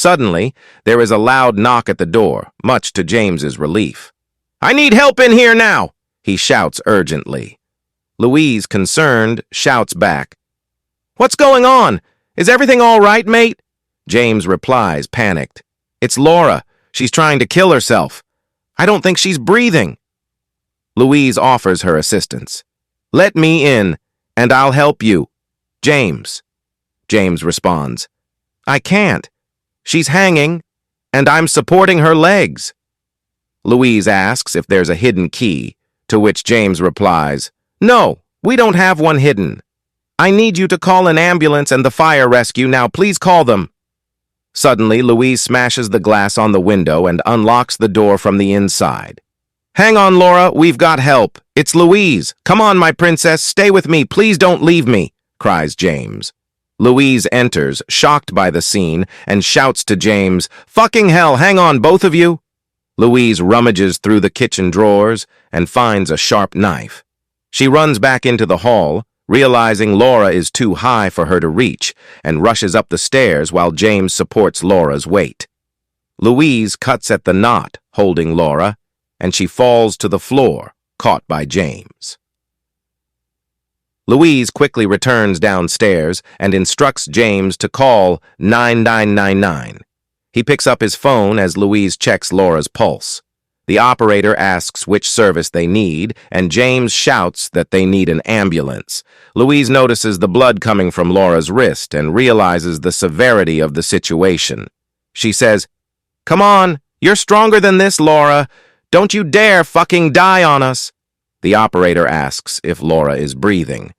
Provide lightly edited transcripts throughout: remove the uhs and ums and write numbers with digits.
Suddenly, there is a loud knock at the door, much to James's relief. "I need help in here now!" he shouts urgently. Louise, concerned, shouts back, "What's going on? Is everything all right, mate?" James replies, panicked, "It's Laura. She's trying to kill herself. I don't think she's breathing." Louise offers her assistance. "Let me in, and I'll help you. James." James responds, "I can't. She's hanging, and I'm supporting her legs." Louise asks if there's a hidden key, to which James replies, "No, we don't have one hidden. I need you to call an ambulance and the fire rescue now. Please call them." Suddenly, Louise smashes the glass on the window and unlocks the door from the inside. "Hang on, Laura, we've got help. It's Louise. Come on, my princess, stay with me. Please don't leave me," cries James. Louise enters, shocked by the scene, and shouts to James, "Fucking hell, hang on, both of you." Louise rummages through the kitchen drawers and finds a sharp knife. She runs back into the hall, realizing Laura is too high for her to reach, and rushes up the stairs while James supports Laura's weight. Louise cuts at the knot, holding Laura, and she falls to the floor, caught by James. Louise quickly returns downstairs and instructs James to call 9999. He picks up his phone as Louise checks Laura's pulse. The operator asks which service they need, and James shouts that they need an ambulance. Louise notices the blood coming from Laura's wrist and realizes the severity of the situation. She says, "Come on, you're stronger than this, Laura. Don't you dare fucking die on us." The operator asks if Laura is breathing.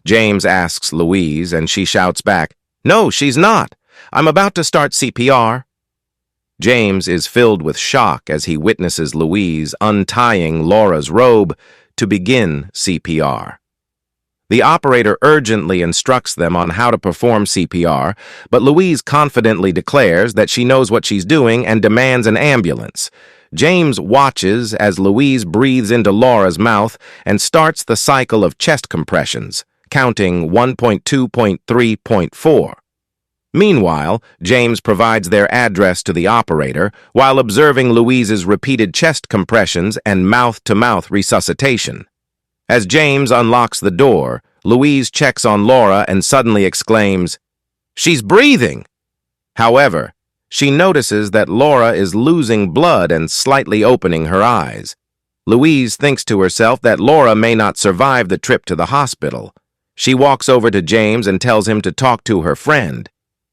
James asks Louise, and she shouts back, "No, she's not. I'm about to start CPR." James is filled with shock as he witnesses Louise untying Laura's robe to begin CPR. The operator urgently instructs them on how to perform CPR, but Louise confidently declares that she knows what she's doing and demands an ambulance. James watches as Louise breathes into Laura's mouth and starts the cycle of chest compressions, counting 1.2.3.4. Meanwhile, James provides their address to the operator while observing Louise's repeated chest compressions and mouth-to-mouth resuscitation. As James unlocks the door, Louise checks on Laura and suddenly exclaims, "She's breathing!" However, she notices that Laura is losing blood and slightly opening her eyes. Louise thinks to herself that Laura may not survive the trip to the hospital. She walks over to James and tells him to talk to her friend,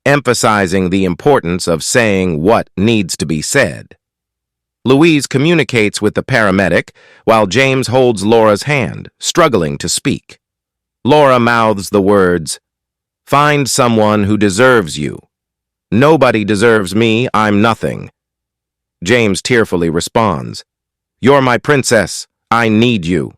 emphasizing the importance of saying what needs to be said. Louise communicates with the paramedic while James holds Laura's hand, struggling to speak. Laura mouths the words, "Find someone who deserves you. Nobody deserves me, I'm nothing." James tearfully responds, "You're my princess, I need you."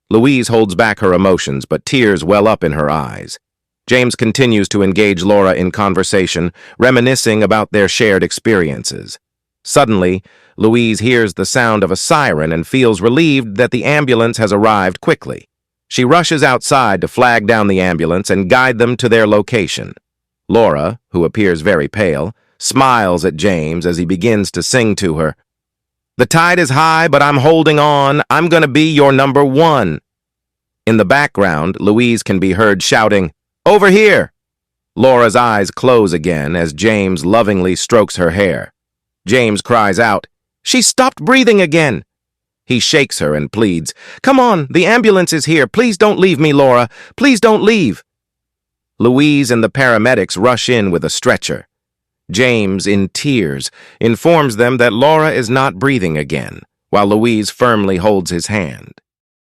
Louise holds back her emotions, but tears well up in her eyes. James continues to engage Laura in conversation, reminiscing about their shared experiences. Suddenly, Louise hears the sound of a siren and feels relieved that the ambulance has arrived quickly. She rushes outside to flag down the ambulance and guide them to their location. Laura, who appears very pale, smiles at James as he begins to sing to her, "The tide is high, but I'm holding on. I'm gonna be your number one." In the background, Louise can be heard shouting, "Over here!" Laura's eyes close again as James lovingly strokes her hair. James cries out, "She stopped breathing again!" He shakes her and pleads, "Come on, the ambulance is here. Please don't leave me, Laura. Please don't leave." Louise and the paramedics rush in with a stretcher. James, in tears, informs them that Laura is not breathing again, while Louise firmly holds his hand.